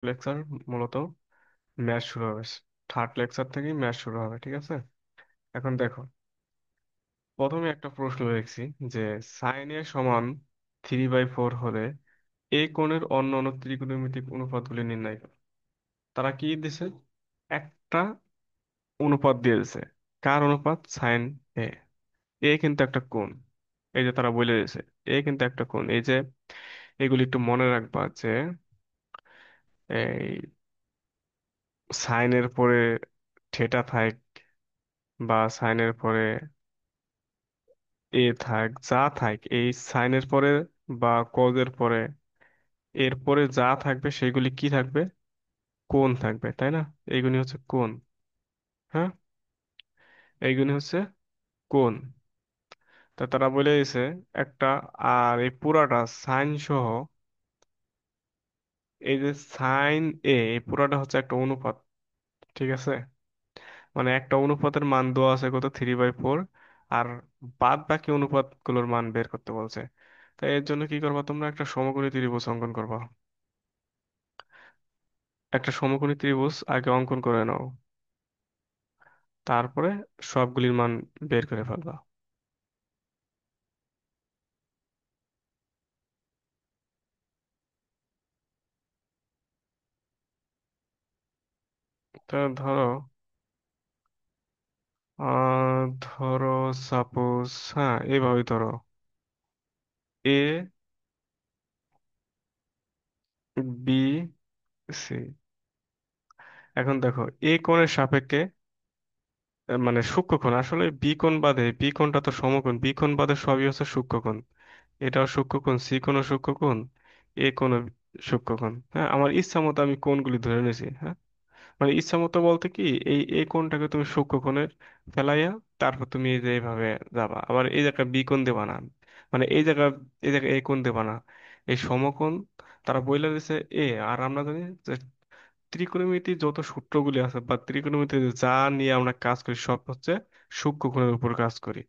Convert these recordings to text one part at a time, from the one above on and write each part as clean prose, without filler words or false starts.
Lecture মূলত math শুরু হবে। থার্ড লেকচার থেকেই ম্যাথ শুরু হবে, ঠিক আছে? এখন দেখো, প্রথমে একটা প্রশ্ন দেখছি যে সাইন এ সমান 3/4 হলে এই কোণের অন্য অন্য ত্রিকোণমিতিক অনুপাতগুলি নির্ণয় করো। তারা কি দিছে? একটা অনুপাত দিয়ে দিছে। কার অনুপাত? সাইন এ। এ কিন্তু একটা কোণ। এই যে তারা বলে দিয়েছে, এ কিন্তু একটা কোণ। এই যে এগুলি একটু মনে রাখবা যে এই সাইনের পরে থেটা থাক বা সাইনের পরে এ থাক, যা থাক, এই সাইনের পরে বা কজের পরে এরপরে যা থাকবে সেগুলি কি থাকবে? কোণ থাকবে, তাই না? এইগুলি হচ্ছে কোণ। হ্যাঁ, এইগুলি হচ্ছে কোণ। তা তারা বলে দিয়েছে একটা, আর এই পুরাটা সাইন সহ, এই যে সাইন এ, এই পুরাটা হচ্ছে একটা অনুপাত, ঠিক আছে? মানে একটা অনুপাতের মান দেওয়া আছে কত? 3/4। আর বাদ বাকি অনুপাত গুলোর মান বের করতে বলছে। তাই এর জন্য কি করবা তোমরা? একটা সমকোণী ত্রিভুজ অঙ্কন করবা। একটা সমকোণী ত্রিভুজ আগে অঙ্কন করে নাও, তারপরে সবগুলির মান বের করে ফেলবা। তো ধরো, ধরো সাপোজ, হ্যাঁ এইভাবেই ধরো, এ, বি, সি। এখন দেখো, এ কোণের সাপেক্ষে মানে সূক্ষ্মকোণ, আসলে বি কোণ বাদে, বি কোণটা তো সমকোণ, বি কোণ বাদে সবই হচ্ছে সূক্ষ্মকোণ। এটাও সূক্ষ্মকোণ, সি কোণও সূক্ষ্মকোণ, এ কোণও সূক্ষ্মকোণ। হ্যাঁ, আমার ইচ্ছা মতো আমি কোণগুলি ধরে নিয়েছি। হ্যাঁ, মানে ইচ্ছা মতো বলতে কি, এই কোণটাকে তুমি সূক্ষ্মকোণের ফেলাইয়া তারপর তুমি এই যে এইভাবে যাবা, আবার এই জায়গায় বি কোণ দেবা না, মানে এই জায়গায় এ কোণ দেবা না। এই সমকোণ তারা বইলা দিছে এ। আর আমরা জানি যে ত্রিকোণমিতির যত সূত্রগুলি আছে বা ত্রিকোণমিতিতে যা নিয়ে আমরা কাজ করি সব হচ্ছে সূক্ষ্মকোণের উপর কাজ করি।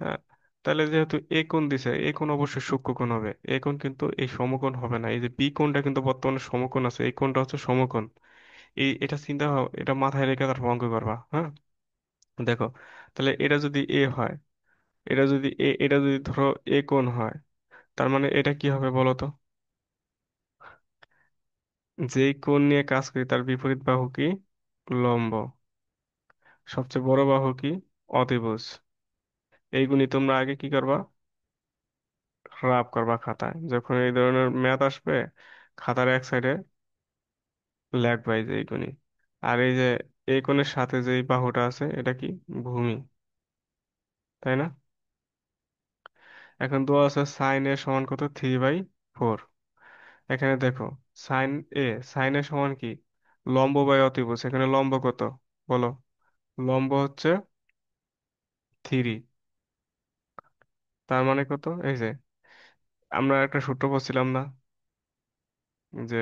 হ্যাঁ, তাহলে যেহেতু এ কোণ দিছে, এ কোণ অবশ্যই সূক্ষ্মকোণ হবে। এ কোণ কিন্তু এই সমকোণ হবে না। এই যে বি কোণটা কিন্তু বর্তমানে সমকোণ আছে, এই কোণটা হচ্ছে সমকোণ। এটা এটা মাথায় রেখে তারপর অঙ্ক করবা। হ্যাঁ, দেখো, তাহলে এটা যদি এ হয়, এটা যদি ধরো এ কোণ হয়, তার মানে এটা কি হবে বলো তো? যেই কোণ নিয়ে কাজ করি তার বিপরীত বাহু কি? লম্ব। সবচেয়ে বড় বাহু কি? অতিভুজ। এইগুলি তোমরা আগে কি করবা? রাব করবা খাতায়, যখন এই ধরনের ম্যাথ আসবে খাতার এক সাইডে লেখবা এই যে এইগুলি। আর এই যে এই কোণের সাথে যে এই বাহুটা আছে এটা কি? ভূমি, তাই না? এখন দেওয়া আছে সাইন এর সমান কত? 3/4। এখানে দেখো, সাইন এ, সাইন এর সমান কি? লম্ব বাই অতিভুজ। এখানে লম্ব কত বলো? লম্ব হচ্ছে 3। তার মানে কত? এই যে আমরা একটা সূত্র পড়ছিলাম না, যে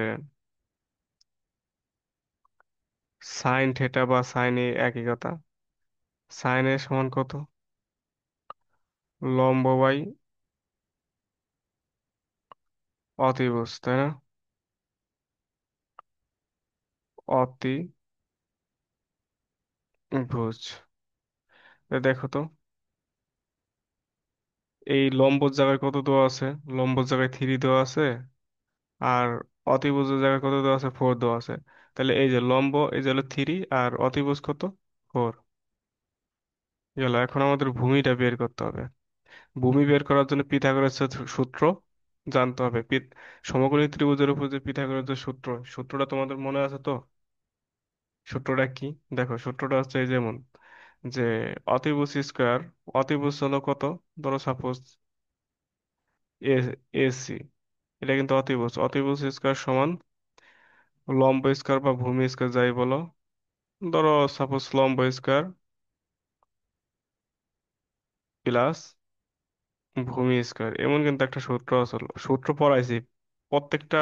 সাইন থেটা বা সাইন এ একই কথা। সাইন এ সমান কত? লম্ব বাই অতিভুজ, তাই না? অতিভুজ। দেখো তো, এই লম্বর জায়গায় কত দেওয়া আছে? লম্বর জায়গায় 3 দেওয়া আছে। আর অতিভুজের জায়গায় কত দেওয়া আছে? 4 দেওয়া আছে। তাহলে এই যে লম্ব, এই যে হলো 3, আর অতিভুজ কত? 4। গেল। এখন আমাদের ভূমিটা বের করতে হবে। ভূমি বের করার জন্য পিথাগোরাসের সূত্র জানতে হবে। সমকোণী ত্রিভুজের উপর যে পিথাগোরাসের সূত্র, সূত্রটা তোমাদের মনে আছে তো? সূত্রটা কি? দেখো, সূত্রটা হচ্ছে এই যেমন, যে অতিভুজ স্কোয়ার, অতিভুজ হলো কত? ধরো সাপোজ এ, এসি, এটা কিন্তু অতিভুজ। অতিভুজ স্কোয়ার সমান লম্ব স্কোয়ার বা ভূমি স্কোয়ার যাই বলো, ধরো সাপোজ লম্ব স্কোয়ার প্লাস ভূমি স্কোয়ার, এমন কিন্তু একটা সূত্র আছে। সূত্র পড়াইছি প্রত্যেকটা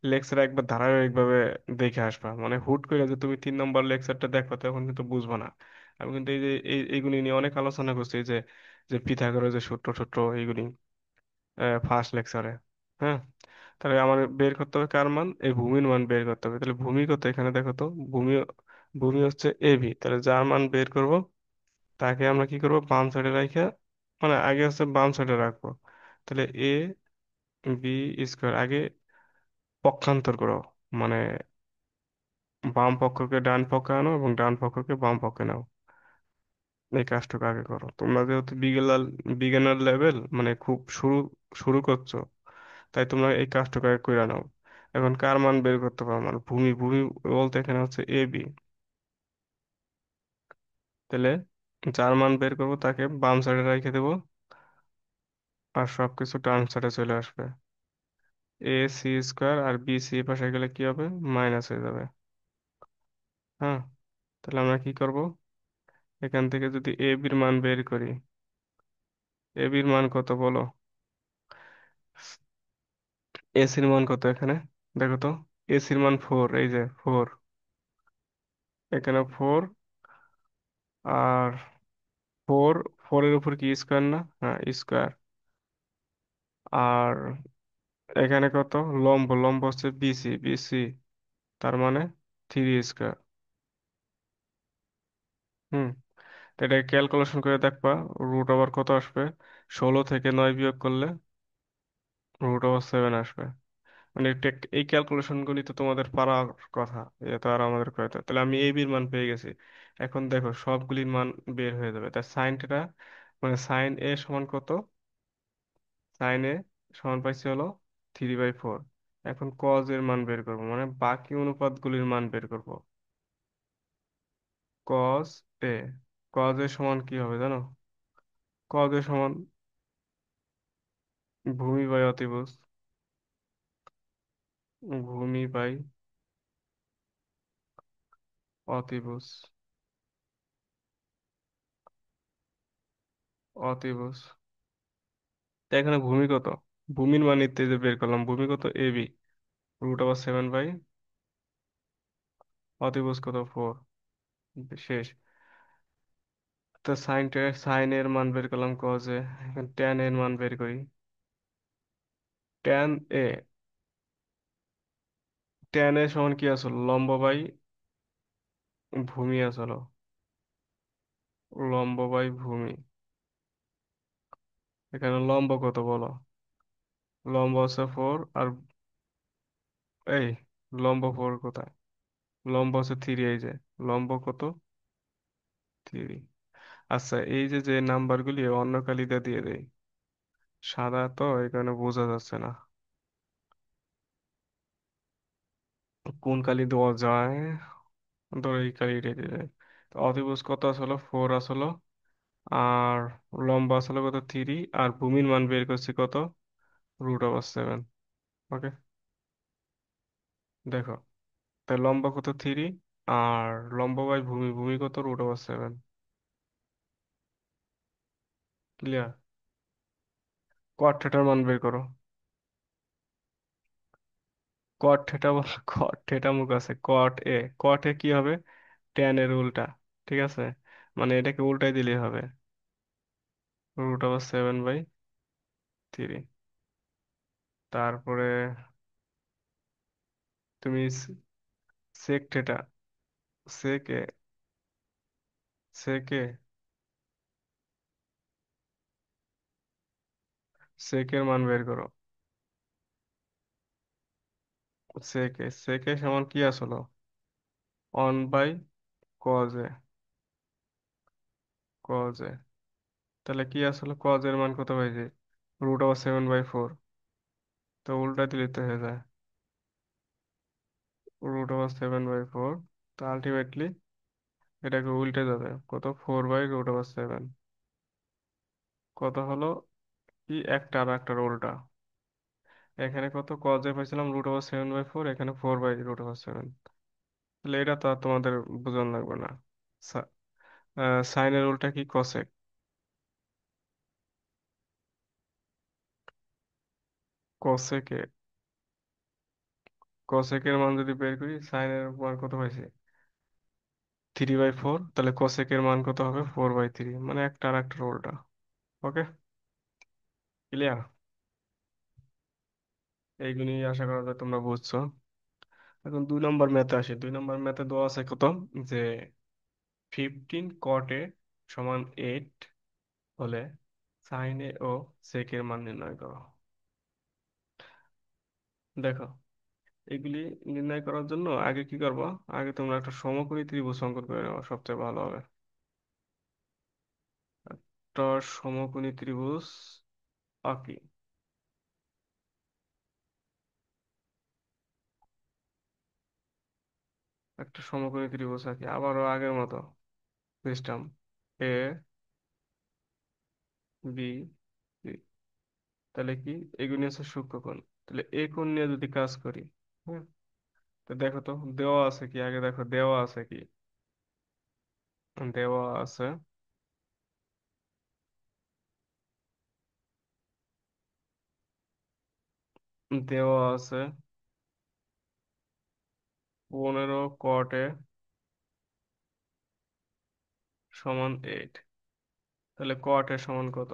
লেকচারে, একবার ধারাবাহিকভাবে দেখে আসবা। মানে হুট করে যে তুমি 3 নম্বর লেকচারটা দেখবা তখন কিন্তু বুঝবা না। আমি কিন্তু এই যে এইগুলি নিয়ে অনেক আলোচনা করছি, এই যে যে পিথাগোরাসের যে সূত্র সূত্র এইগুলি ফার্স্ট লেকচারে। হ্যাঁ, তাহলে আমার বের করতে হবে কার মান, এই ভূমির মান বের করতে হবে। তাহলে ভূমি কত এখানে দেখো তো, ভূমি ভূমি হচ্ছে এবি। তাহলে যার মান বের করব তাকে আমরা কি করব, বাম সাইডে রাখা, মানে আগে হচ্ছে বাম সাইডে রাখবো। তাহলে এ বি স্কোয়ার আগে পক্ষান্তর করো, মানে বাম পক্ষকে ডান পক্ষে আনো এবং ডান পক্ষকে বাম পক্ষে নাও। এই কাজটুকু আগে করো, তোমরা যেহেতু বিগিনার লেভেল, মানে খুব শুরু শুরু করছো, তাই তোমরা এই কাজটুকু আগে করে নাও। এখন কার মান বের করতে পারো, মানে ভূমি ভূমি বলতে এখানে হচ্ছে এ বি। তাহলে যার মান বের করবো তাকে বাম সাইডে রেখে দেবো, আর সবকিছু ডান সাইডে চলে আসবে। এ সি স্কোয়ার আর বি সি পাশে গেলে কি হবে, মাইনাস হয়ে যাবে। হ্যাঁ, তাহলে আমরা কি করব, এখান থেকে যদি এ বির মান বের করি, এ বির মান কত বলো, এসির মান কত এখানে, দেখো তো, এসির মান ফোর, এই যে ফোর, এখানে ফোর, আর ফোর, ফোরের উপর কি স্কোয়ার না, হ্যাঁ স্কোয়ার। আর এখানে কত, লম্ব, লম্ব হচ্ছে বিসি, বিসি তার মানে থ্রি স্কোয়ার। হুম, তো এটা ক্যালকুলেশন করে দেখবা, রুট ওভার কত আসবে, 16 থেকে 9 বিয়োগ করলে রুট ওভার 7 আসবে। মানে এই ক্যালকুলেশন গুলি তো তোমাদের পারার কথা, এটা তো আর আমাদের করতে হবে। তাহলে আমি এই বির মান পেয়ে গেছি। এখন দেখো সবগুলির মান বের হয়ে যাবে, তাই সাইনটা, মানে সাইন এ সমান কত, সাইন এ সমান পাইছি হলো 3/4। এখন কজ এর মান বের করব, মানে বাকি অনুপাতগুলির মান বের করব। কজ এ, কজ এ সমান কি হবে জানো, কজ এ সমান ভূমি বাই অতিভুজ, ভূমি বাই অতিভুজ, অতিভুজ। তো এখানে ভূমি কত, ভূমির মান নিতে যে বের করলাম, ভূমি কত এ বি, √7 বাই অতিভুজ কত ফোর, শেষ। তো সাইন এর মান বের করলাম কজ এ, এখন ট্যান এর মান বের করি। ট্যান এ, ট্যান এ সমান কি আসলো, লম্ব বাই ভূমি আসলো, লম্ব বাই ভূমি। এখানে লম্ব কত বলো, লম্ব আছে ফোর, আর এই লম্ব ফোর কোথায়, লম্ব আছে থ্রি, এই যে লম্ব কত, থ্রি। আচ্ছা, এই যে যে নাম্বারগুলি অন্য কালিতে দিয়ে দেয়, সাদা তো এই কারণে বোঝা যাচ্ছে না কোন কালি দেওয়া যায়, ধরো এই কালিটা দিয়ে দেয়। তো অতিভুজ কত আসলো, ফোর আসলো, আর লম্বা আসলো কত, থ্রি, আর ভূমির মান বের করছি কত, √7। ওকে, দেখো, তাই লম্বা কত থ্রি, আর লম্ব বাই ভূমি, ভূমি কত √7। ক্লিয়ার, কট থিটার মান বের করো। কট থিটা বল, কট থিটা মুখ আছে, কট এ, কট এ কি হবে, ট্যান এর উল্টা, ঠিক আছে, মানে এটাকে উল্টাই দিলেই হবে, √7/3। তারপরে তুমি সেক থিটা, সেকে, সেকে, সেকের মান বের করো। সেকে, সেকে সমান কি আসলো, 1/cos এ, cos এ। তাহলে কি আসলে cos এর মান কত হয়েছে, √7/4। তো উল্টা দিলে তো হয়ে যায় √7/4। তো আলটিমেটলি এটাকে উল্টে যাবে কত, 4/√7। কত হলো, কি একটা আর একটার উল্টা। এখানে কত cos এ পাইছিলাম √7/4, এখানে 4/√7। তাহলে এটা তো আর তোমাদের বোঝানো লাগবে না। সাইনের উল্টা কি, কসেক, কসেকে, কসেকের মান যদি বের করি, সাইনের মান কত পাইছি, 3/4, তাহলে কসেকের মান কত হবে, 4/3, মানে একটা আর একটা উল্টা। ওকে, ক্লিয়ার। এইগুলি আশা করা যায় তোমরা বুঝছো। এখন 2 নম্বর ম্যাথে আসে। 2 নম্বর ম্যাথে দেওয়া আছে কত, যে 15 cot A সমান 8 হলে সাইন এ ও সেক এর মান নির্ণয় করো। দেখো, এগুলি নির্ণয় করার জন্য আগে কি করবো, আগে তোমরা একটা সমকোণী ত্রিভুজ অঙ্কন করে নেওয়া সবচেয়ে ভালো হবে। একটা সমকোণী ত্রিভুজ আঁকি। একটা সমকোণী ত্রিভুজ আঁকি আবারও আগের মতো সিস্টেম। এ, বি, সি। তাহলে কি, এগুলি হচ্ছে সূক্ষ্মকোণ। তাহলে এই কোণ নিয়ে যদি কাজ করি, হ্যাঁ, তো দেখো তো দেওয়া আছে কি, আগে দেখো দেওয়া আছে কি। দেওয়া আছে, দেওয়া আছে 15 cot A সমান 8। তাহলে cot A সমান কত?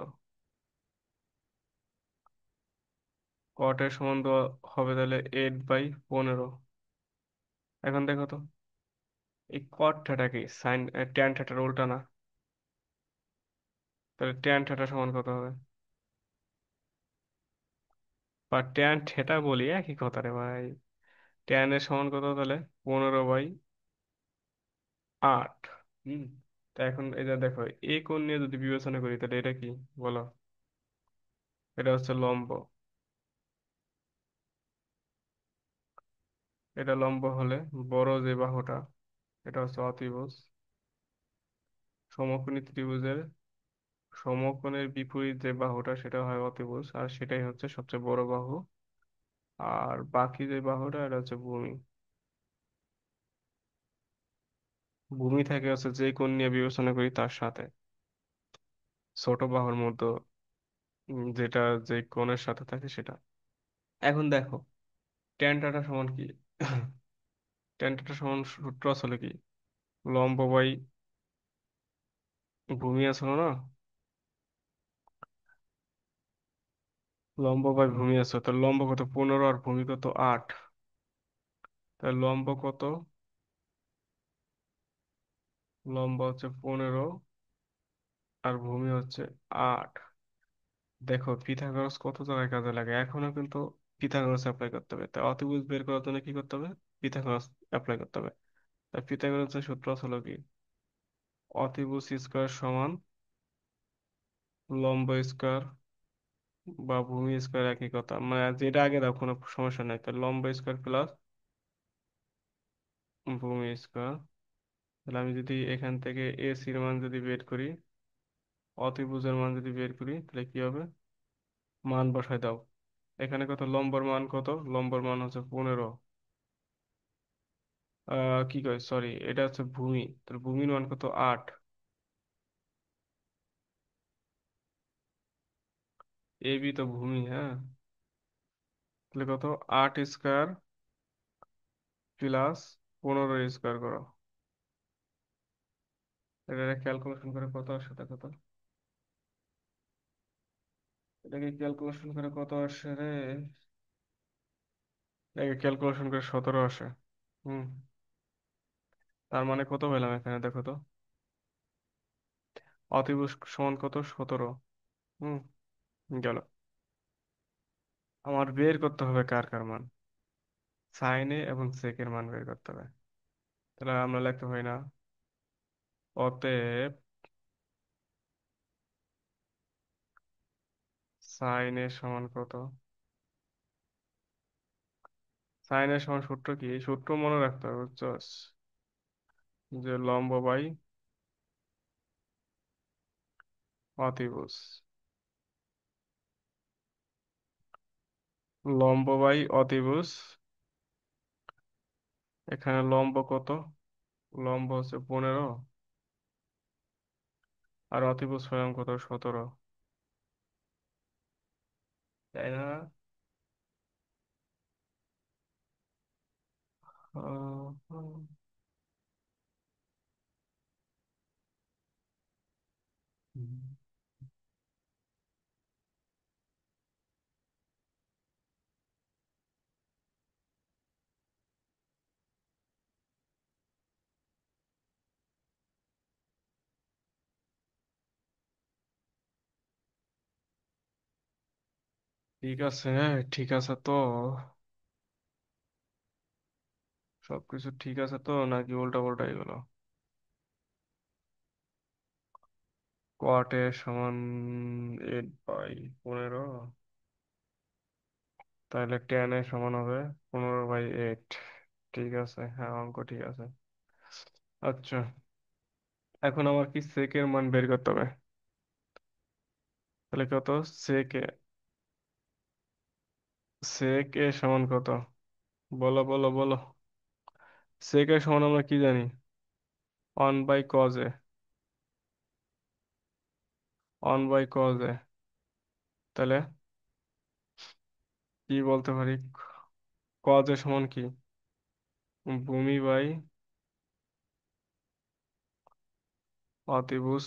cot A সমান দেওয়া হবে তাহলে 8/15। এখন দেখো তো, এই cot থিটা কি সাইন ট্যান থিটার উল্টা না? তাহলে ট্যান থিটা সমান কত হবে? বা ট্যান থিটা বলি একই কথা রে ভাই। ট্যান এর সমান কত তাহলে? 15/8। হুম। তা এখন এটা দেখো, এই কোণ নিয়ে যদি বিবেচনা করি তাহলে এটা কি বলো? এটা হচ্ছে লম্ব। এটা লম্ব হলে বড় যে বাহুটা, এটা হচ্ছে অতিভুজ। সমকোণী ত্রিভুজের সমকোণের বিপরীত যে বাহুটা সেটা হয় অতিভুজ, আর সেটাই হচ্ছে সবচেয়ে বড় বাহু। আর বাকি যে বাহুটা এটা হচ্ছে ভূমি। ভূমি থাকে হচ্ছে যে কোণ নিয়ে বিবেচনা করি তার সাথে, ছোট বাহুর মধ্যে যেটা যে কোণের সাথে থাকে সেটা। এখন দেখো, ট্যান টাটা সমান কি? ট্যান টাটা সমান সূত্র আসলে কি? লম্ব বাই ভূমি আসলো না? লম্ব বাই ভূমি আছে, তো লম্ব কত 15 আর ভূমি কত 8। তাহলে লম্ব কত? লম্ব হচ্ছে 15 আর ভূমি হচ্ছে 8। দেখো পিথাগোরাস কত জায়গায় কাজে লাগে, এখনো কিন্তু পিথাগোরাস অ্যাপ্লাই করতে হবে। তাই অতিভুজ বের করার জন্য কি করতে হবে? পিথাগোরাস অ্যাপ্লাই করতে হবে। তাই পিথাগোরাসের সূত্র হলো কি, অতিভুজ স্কয়ার সমান লম্ব স্কয়ার বা ভূমি স্কয়ার একই কথা, মানে যেটা আগে দাও কোনো সমস্যা নাই। তাহলে লম্ব স্কয়ার প্লাস ভূমি স্কয়ার। তাহলে আমি যদি এখান থেকে এসির মান যদি বের করি, অতিভুজের মান যদি বের করি, তাহলে কি হবে? মান বসায় দাও। এখানে কত লম্বর মান, কত লম্বর মান হচ্ছে 15। কি কয়, সরি, এটা হচ্ছে ভূমি, তাহলে ভূমির মান কত 8। এ বি তো ভূমি, হ্যাঁ। তাহলে কত, 8 স্কয়ার প্লাস 15 স্কয়ার করো। এটা ক্যালকুলেশন করে কত আসে দেখো তো। এটাকে ক্যালকুলেশন করে কত আসে রে? এটাকে ক্যালকুলেশন করে 17 আসে। হুম। তার মানে কত পেলাম এখানে দেখো তো, অতিভুজ সমান কত 17। হুম। গেল। আমার বের করতে হবে কার কার মান, সাইনে এবং সেকের মান বের করতে হবে। তাহলে আমরা লিখতে হয় না, অতএব সাইনের সমান কত? সাইনের সমান সূত্র কি, এই সূত্র মনে রাখতে হবে বুঝছস, যে লম্ব বাই অতিভুজ। লম্ব বাই অতিভুজ। এখানে লম্ব কত? লম্ব হচ্ছে 15 আর অতিভুজ পেলাম কত 17, তাই না? আহ, ঠিক আছে, ঠিক আছে তো। সবকিছু ঠিক আছে তো নাকি উল্টা পাল্টা এগুলো? কোয়াট এ সমান 8/15। তাহলে 10 এ সমান হবে 15/8। ঠিক আছে, হ্যাঁ অঙ্ক ঠিক আছে। আচ্ছা, এখন আমার কি সেকের মান বের করতে হবে। তাহলে কত? সেকে সেকে সমান কত? বলো বলো বলো। সেকে সমান আমরা কি জানি? 1/cos a। 1/cos a। তাহলে কি বলতে পারি? cos a সমান কি? ভূমি বাই অতিভুজ।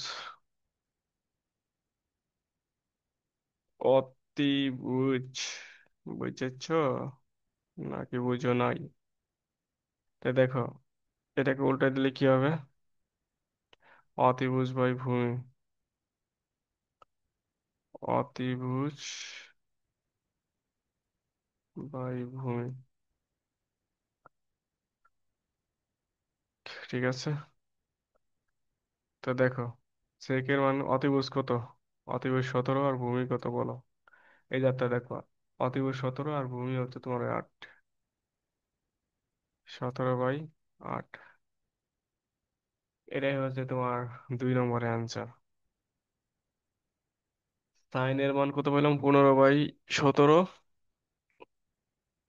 অতিভুজ, বুঝেছ নাকি বুঝো নাই? তো দেখো, এটাকে উল্টা দিলে কি হবে? অতিভুজ বাই ভূমি। অতিভুজ বাই ভূমি। ঠিক আছে। তো দেখো, সেকের মান অতিভুজ কত? অতিভুজ 17 আর ভূমি কত বলো? এই যাত্রা দেখো, অতিভুজ 17 আর ভূমি হচ্ছে তোমার 8। 17/8। এটাই হচ্ছে তোমার 2 নম্বরের অ্যান্সার। সাইনের মান কত পেলাম? 15/17।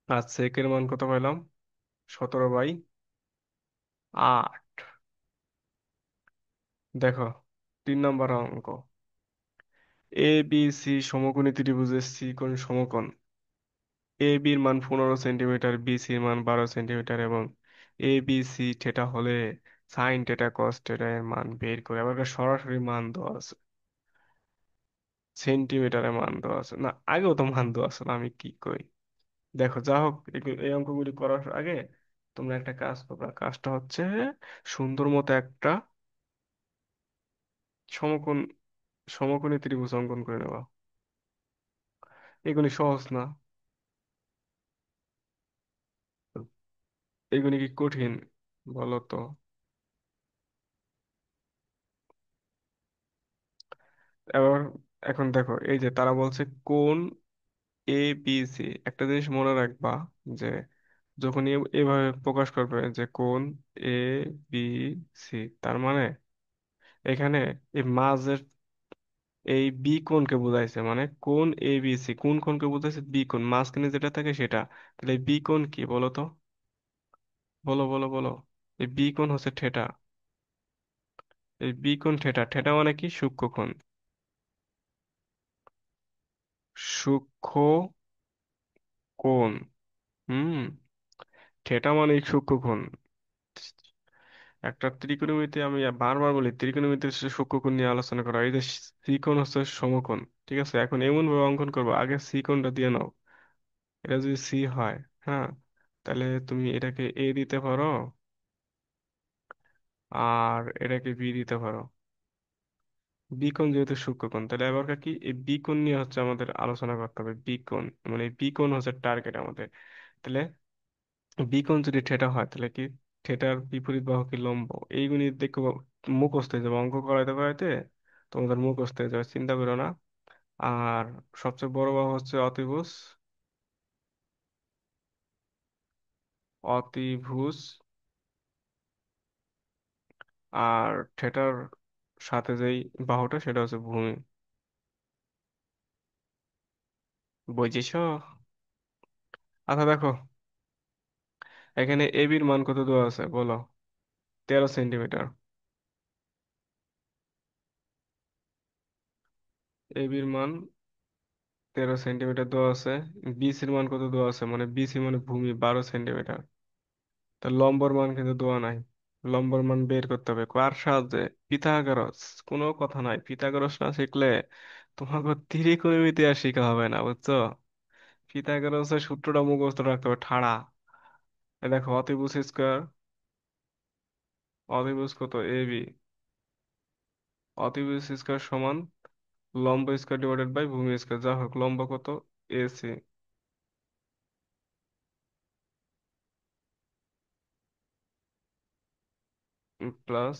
আর সেকের মান কত পেলাম? 17/8। দেখো, 3 নম্বর অঙ্ক। এ বি সি সমকোণী ত্রিভুজের সি কোণ সমকোণ। এ বির মান 15 সেন্টিমিটার, বি সির মান 12 সেন্টিমিটার এবং এ বি সি থিটা হলে সাইন থিটা কস থিটা এর মান বের করে। আবার একটা সরাসরি মান দেওয়া আছে, সেন্টিমিটারে মান দেওয়া আছে না, আগেও তো মান দেওয়া আছে না, আমি কি কই। দেখো যা হোক, এই অঙ্কগুলি করার আগে তোমরা একটা কাজ করবে। কাজটা হচ্ছে সুন্দর মতো একটা সমকোণ সমকোণী ত্রিভুজ অঙ্কন করে নেওয়া। এগুলি সহজ না? এগুলি কি কঠিন বলো তো? এবার এখন দেখো, এই যে তারা বলছে কোণ এ বি সি। একটা জিনিস মনে রাখবা, যে যখন এভাবে প্রকাশ করবে যে কোণ এ বি সি, তার মানে এখানে এই মাঝের এই বি কোণকে বোঝাইছে, মানে কোণ এ বি সি কোন কোণকে বোঝাইছে? বি কোণ, মাঝখানে যেটা থাকে সেটা। তাহলে বি কোণ কি বলো তো? বলো বলো বলো। এই বি কোণ হচ্ছে থিটা। এই বি কোণ থিটা, থিটা মানে কি? সূক্ষ্মকোণ। সূক্ষ্ম কোণ। হুম। থিটা মানে সূক্ষ্মকোণ। একটা ত্রিকোণমিতি, আমি বারবার বলি, ত্রিকোণমিতির সূক্ষ্মকোণ নিয়ে আলোচনা করা। এই যে ত্রিকোণ হচ্ছে সমকোণ। ঠিক আছে, এখন এমন ভাবে অঙ্কন করবো, আগে সি কোণটা দিয়ে নাও। এটা যদি সি হয়, হ্যাঁ, তাহলে তুমি এটাকে এ দিতে পারো আর এটাকে বি দিতে পারো। বি কোণ যেহেতু সূক্ষ্মকোণ, তাহলে এবার কি এই বি কোণ নিয়ে হচ্ছে আমাদের আলোচনা করতে হবে। বি কোণ মানে বি কোণ হচ্ছে টার্গেট আমাদের। তাহলে বি কোণ যদি থিটা হয়, তাহলে কি থিটার বিপরীত বাহু কি? লম্ব। এইগুলি দেখো, মুখস্থ হয়ে যাবে অঙ্ক করাইতে করাইতে, তোমাদের মুখস্থ হয়ে যাবে, চিন্তা করো না। আর সবচেয়ে বড় বাহু হচ্ছে অতিভুজ। অতিভুজ আর থিটার সাথে যেই বাহুটা সেটা হচ্ছে ভূমি। বুঝেছো? আচ্ছা দেখো, এখানে এবির মান কত দেওয়া আছে বলো? 13 সেন্টিমিটার। এবির মান 13 সেন্টিমিটার দেওয়া আছে। বিসির মান কত দেওয়া আছে? মানে বিসি মানে ভূমি, 12 সেন্টিমিটার। তা লম্বর মান কিন্তু দেওয়া নাই। লম্বর মান বের করতে হবে কার সাহায্যে? পিথাগোরাস। কোনো কথা নাই, পিথাগোরাস না শিখলে তোমাকে ত্রিকোণমিতি আর শেখা হবে না, বুঝছো? পিথাগোরাসের সূত্রটা মুখস্থ রাখতে হবে ঠাড়া। এই দেখো, অতিভুজ স্কয়ার, অতিভুজ কত? A B. অতিভুজ স্কয়ার সমান লম্ব স্কয়ার ডিভাইডেড বাই ভূমি স্কয়ার। যা হোক, লম্ব কত? AC plus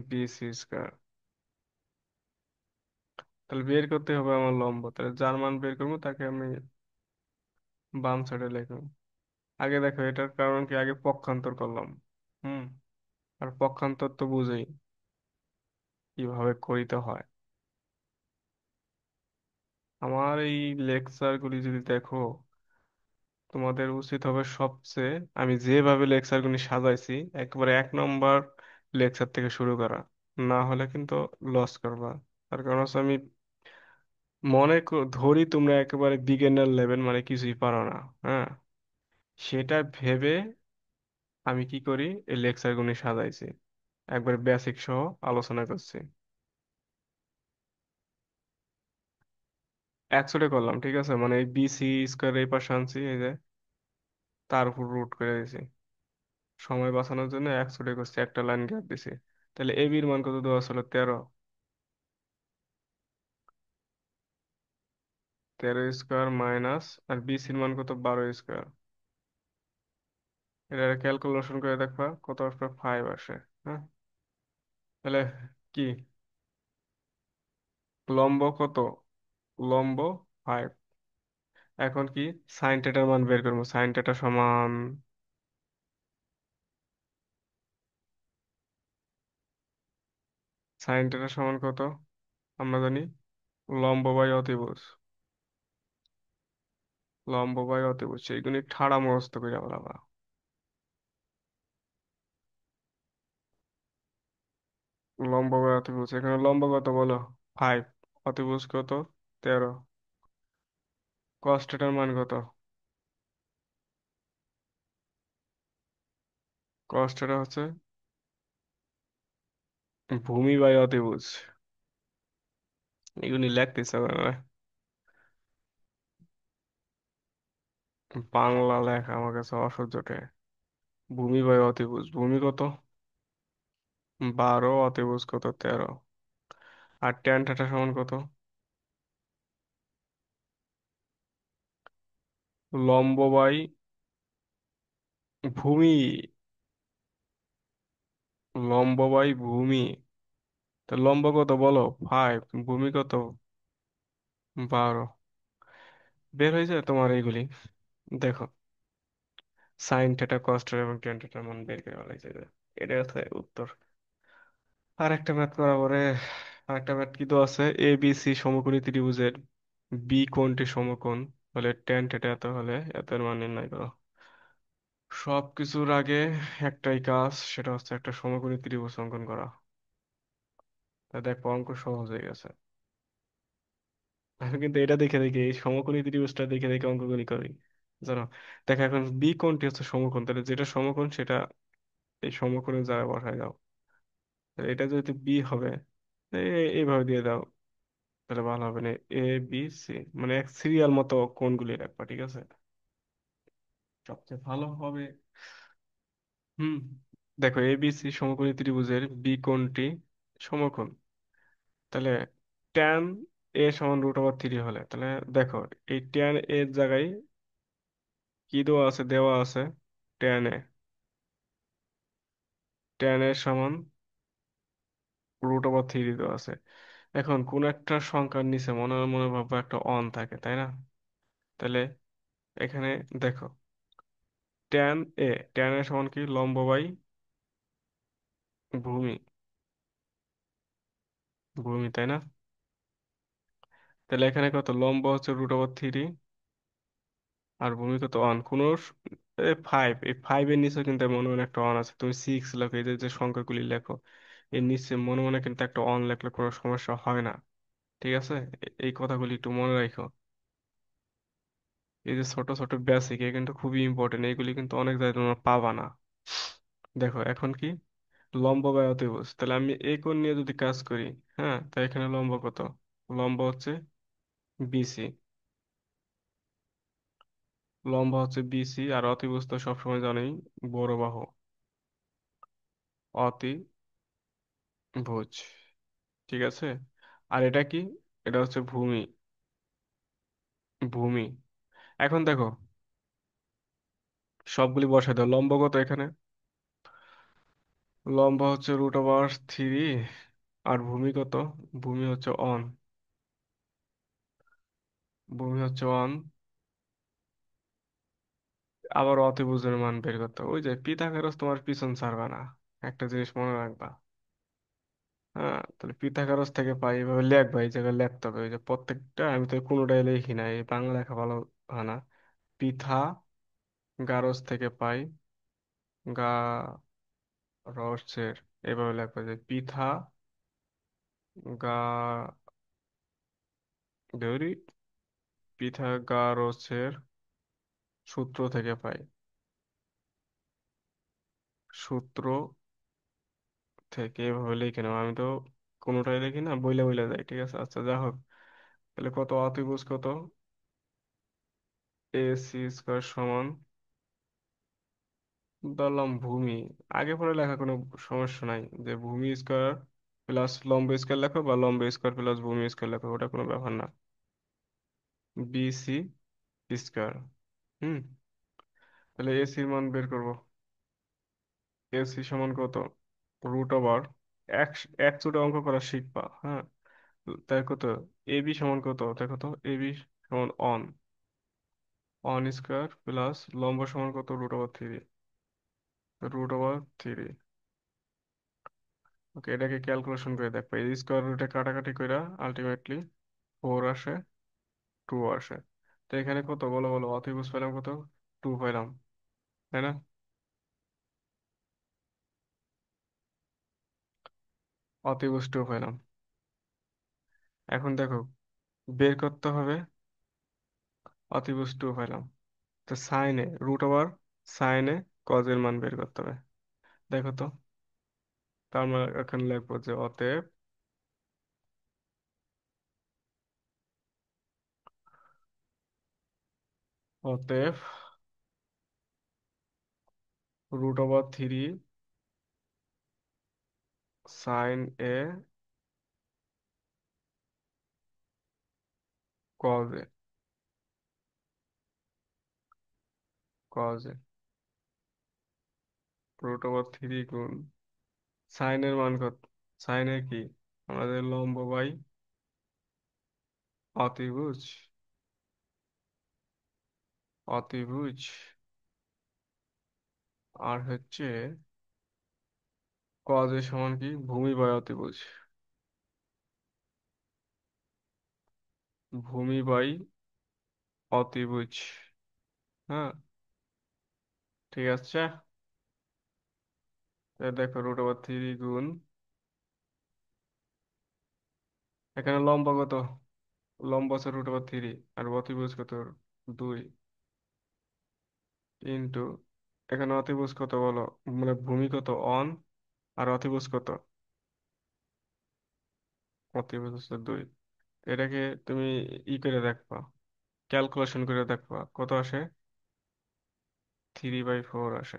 BC square. তাহলে বের করতে হবে আমার লম্ব, তাহলে যার মান বের করবো তাকে আমি বাম সাইডে লিখবো। আগে দেখো এটার কারণ কি, আগে পক্ষান্তর করলাম। হুম। আর পক্ষান্তর তো বুঝেই কিভাবে করিতে হয়। আমার এই লেকচার গুলি যদি দেখো, তোমাদের উচিত হবে সবচেয়ে, আমি যেভাবে লেকচার গুলি সাজাইছি একবারে 1 নম্বর লেকচার থেকে শুরু করা। না হলে কিন্তু লস করবা। তার কারণ হচ্ছে আমি ধরি তোমরা একেবারে বিগিনার লেভেল, মানে কিছুই পারো না। হ্যাঁ, সেটা ভেবে আমি কি করি, এই লেকচার গুলি সাজাইছি, একবার বেসিক সহ আলোচনা করছি। একশোটে করলাম, ঠিক আছে, মানে এই বিসি স্কোয়ার এই পাশে আনছি, এই যে তার উপর রুট করে দিয়েছি। সময় বাঁচানোর জন্য একশোটে করছি, একটা লাইন গ্যাপ দিছি। তাহলে এ বির মান কত দেওয়া ছিল, 13। 13 স্কোয়ার মাইনাস, আর বিসির মান কত, 12 স্কোয়ার। এটা ক্যালকুলেশন করে দেখবা কত আসবে, 5 আসে। হ্যাঁ, তাহলে কি, লম্ব কত, লম্ব 5। এখন কি, সাইন থিটার মান বের করবো। সাইন থিটা সমান, সাইন থিটা সমান কত আমরা জানি, লম্ব বাই অতিভুজ। লম্ব বাই অতিভুজ সেইগুলি ঠাড়া মস্ত করে বলাবা। লম্ব বাই অতিভুজ, এখানে লম্ব কত বলো, 5। অতিভুজ কত, 13। কস থিটার মান কত, কস থিটা হচ্ছে ভূমি বাই অতিভুজ। এগুলি লিখতেছে না, বাংলা লেখা আমার কাছে অসহ্য ঠে। ভূমি বাই অতিভুজ, ভূমি কত 12, অতিভুজ কত 13। আর ট্যান থিটা সমান কত, লম্ব বাই ভূমি, লম্ব বাই ভূমি। তো লম্ব কত বলো, 5, ভূমি কত, 12। বের হয়ে যায় তোমার এইগুলি। দেখো, সাইন থিটা কস থিটা এবং ট্যান থিটার মান বের করে ফেলা যায়। এটা হচ্ছে উত্তর। আর একটা ম্যাথ করা পরে, আর একটা ম্যাথ কি তো আছে, এ বি সি সমকোণী ত্রিভুজের বি কোণটি সমকোণ হলে ট্যান থিটা এত হলে এতের মান নির্ণয় করো। সব কিছুর আগে একটাই কাজ, সেটা হচ্ছে একটা সমকোণী ত্রিভুজ অঙ্কন করা। তা দেখো অঙ্ক সহজ হয়ে গেছে। আমি কিন্তু এটা দেখে দেখে, এই সমকোণী ত্রিভুজটা দেখে দেখে অঙ্কগুলি করি, জানো। দেখো এখন বি কোণটি হচ্ছে সমকোণ, তাহলে যেটা সমকোণ সেটা এই সমকোণের জায়গায় বসায় দাও। তাহলে এটা যেহেতু বি হবে, এইভাবে দিয়ে দাও, তাহলে ভালো হবে না। এ বি সি, মানে এক সিরিয়াল মতো কোণগুলি রাখবা, ঠিক আছে, সবচেয়ে ভালো হবে। হুম। দেখো এ বি সি সমকোণী ত্রিভুজের বি কোণটি সমকোণ, তাহলে ট্যান এ সমান √3 হলে, তাহলে দেখো এই ট্যান এর জায়গায় কি দেওয়া আছে, দেওয়া আছে ট্যান এ, ট্যান এ সমান √3 দেওয়া আছে। এখন কোন একটা সংখ্যার নিচে মনে মনে ভাববো একটা অন থাকে, তাই না? তাহলে এখানে দেখো, ট্যান এ, ট্যান এ সমান কি, লম্ব বাই ভূমি, ভূমি তাই না? তাহলে এখানে কত, লম্ব হচ্ছে √3 আর ভূমি কত, অন কোন 5, এই 5 এর নিচে কিন্তু মনে মনে একটা অন আছে। তুমি 6 লেখো, এই যে যে সংখ্যাগুলি লেখো এর নিচে মনে মনে কিন্তু একটা অন লেখলে কোনো সমস্যা হয় না, ঠিক আছে। এই কথাগুলি একটু মনে রাখো। এই যে ছোট ছোট বেসিক, এ কিন্তু খুবই ইম্পর্টেন্ট, এইগুলি কিন্তু অনেক জায়গায় তোমরা পাবা না। দেখো এখন কি, লম্ব বাই অতিভুজ, তাহলে আমি এই কোণ নিয়ে যদি কাজ করি, হ্যাঁ, তাই এখানে লম্ব কত, লম্ব হচ্ছে বিসি, লম্ব হচ্ছে বিসি, আর অতিভুজ তো সবসময় জানেই বড় বাহু, অতিভুজ, ঠিক আছে। আর এটা কি, এটা হচ্ছে ভূমি, ভূমি। এখন দেখো, সবগুলি বসাই দাও। লম্ব কত এখানে? লম্ব হচ্ছে √3। আর ভূমি কত? ভূমি হচ্ছে অন। ভূমি হচ্ছে অন। আবার অতিভুজের মান বের করতে হবে। ওই যে পিথাগোরাস তোমার পিছন ছাড়বা না, একটা জিনিস মনে রাখবা। হ্যাঁ, তাহলে পিথাগোরাস থেকে পাই, এভাবে লেখবা, এই জায়গায় লিখতে হবে। ওই যে প্রত্যেকটা, আমি তো কোনোটাই লিখি না, এই বাংলা লেখা ভালো হয় না। পিথাগোরাস থেকে পাই গারস্যের, এভাবে লেখবা যে গা দেউরি পিথাগোরাসের সূত্র থেকে পাই। সূত্র থেকে এভাবে লিখে নাও। আমি তো কোনোটাই লিখি না, বইলে বইলে যাই। ঠিক আছে, আচ্ছা যা হোক। তাহলে কত অতিভুজ কত? AC² সমান, ধরলাম ভূমি। আগে পরে লেখা কোনো সমস্যা নাই, যে ভূমি স্কোয়ার প্লাস লম্ব স্কোয়ার লেখো, বা লম্ব স্কোয়ার প্লাস ভূমি স্কোয়ার লেখো, ওটা কোনো ব্যাপার না। BC²। হুম। তাহলে এসির মান বের করব। এসি সমান কত? √। এক এক চুটে অঙ্ক করা শিখবা, হ্যাঁ। তাই কত? AB সমান কত দেখো তো? AB সমান অন। অন স্কোয়ার প্লাস লম্ব সমান কত? √3। √3। ওকে, এটাকে ক্যালকুলেশন করে দেখো। এই স্কোয়ার রুটে কাটাকাটি করে আলটিমেটলি 4 আসে, 2 আসে। তো এখানে কত বলো বলো, অতিভুজ পেলাম কত? 2 পেলাম, তাই না? অতিভুজ 2 পেলাম। এখন দেখো, বের করতে হবে। অতিভুজ 2 পেলাম, তো সাইনে কজের মান বের করতে হবে। দেখো তো, তার আমরা এখানে লিখবো যে অতএব √3 sine A cos A. Cos A √3 গুণ সাইনের মান কত? সাইনের কি? আমাদের লম্ব বাই অতিভুজ। অতিভুজ আর হচ্ছে কজ এর সমান কি? ভূমি বাই অতিভুজ। ভূমি বাই অতিভুজ। হ্যাঁ, ঠিক আছে। এ দেখো, √3 গুণ, এখানে লম্ব কত? লম্ব আছে √3, আর অতিভুজ কত? 2। ইন্টু, এখানে অতিভুজ কত বলো? মানে ভূমি কত? অন। আর অতিভুজ কত? অতিভুজ হচ্ছে 2। এটাকে তুমি করে দেখবা, ক্যালকুলেশন করে দেখবা কত আসে। 3/4 আসে।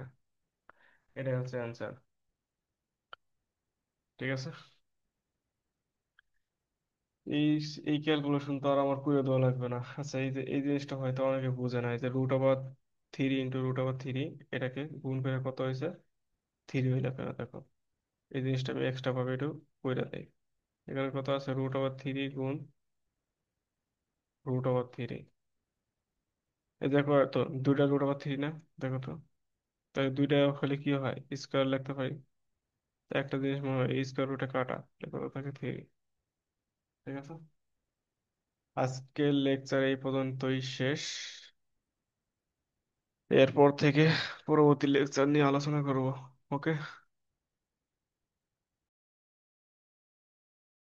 এটাই হচ্ছে অ্যান্সার। ঠিক আছে। এই এই ক্যালকুলেশন তো আর আমার করে দেওয়া লাগবে না। আচ্ছা, এই যে এই জিনিসটা হয়তো অনেকে বুঝে না, এই যে √3 ইন্টু √3, এটাকে গুণ করে কত হয়েছে? 3 হইলে কেন দেখো, এই জিনিসটা আমি এক্সট্রা ভাবে একটু করে দেই। এখানে কত আছে? √3 গুণ √3। এই দেখো তো, দুইটা √3 না? দেখো তো, তাই দুইটা হলে কি হয়? স্কোয়ার লিখতে পারি। তো একটা জিনিস মনে হয়, এই স্কোয়ার রুটে কাটা, তাহলে কত থাকে? 3। ঠিক আছে। আজকের লেকচার এই পর্যন্তই শেষ। এরপর থেকে পরবর্তী লেকচার নিয়ে আলোচনা করব। ওকে।